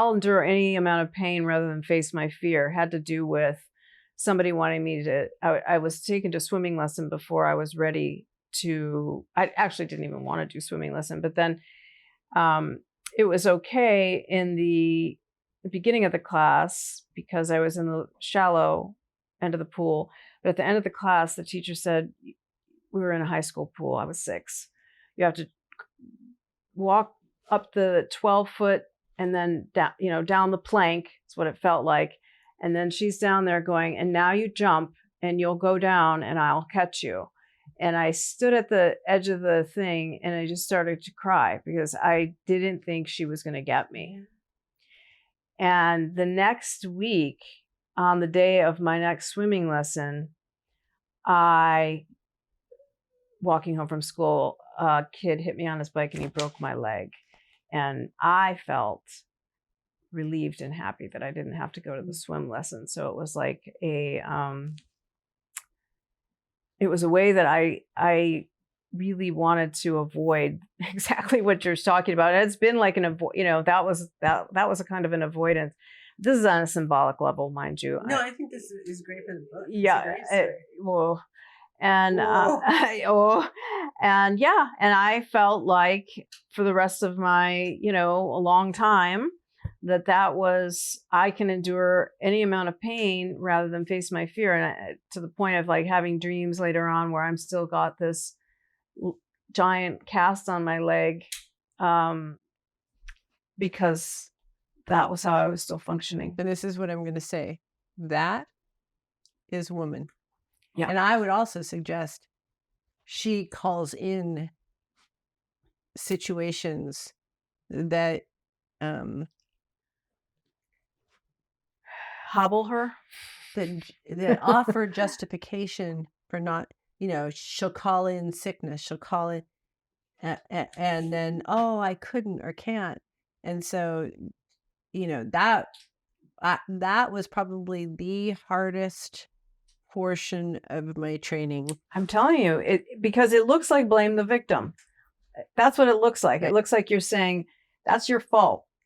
I'll endure any amount of pain rather than face my fear had to do with somebody wanting me to, I was taken to swimming lesson before I was ready to, I actually didn't even want to do swimming lesson, but then it was okay in the beginning of the class because I was in the shallow end of the pool. But at the end of the class, the teacher said, we were in a high school pool. I was 6. You have to walk up the 12-foot and then down, down the plank. It's what it felt like. And then she's down there going, and now you jump and you'll go down and I'll catch you. And I stood at the edge of the thing and I just started to cry because I didn't think she was going to get me. And the next week, on the day of my next swimming lesson, walking home from school, a kid hit me on his bike and he broke my leg. And I felt relieved and happy that I didn't have to go to the swim lesson. So it was like it was a way that I really wanted to avoid exactly what you're talking about. It's been like that was a kind of an avoidance. This is on a symbolic level, mind you. No, I think this is great for the book. Yeah. And I felt like for the rest of my, a long time, that was, I can endure any amount of pain rather than face my fear. And to the point of like having dreams later on where I'm still got this giant cast on my leg, because that was how I was still functioning. And this is what I'm going to say. That is woman. Yeah. And I would also suggest she calls in situations that hobble her, that offer justification for not, she'll call in sickness, she'll call in and then, oh, I couldn't or can't. And so, that was probably the hardest portion of my training. I'm telling you, because it looks like blame the victim. That's what it looks like. It looks like you're saying that's your fault.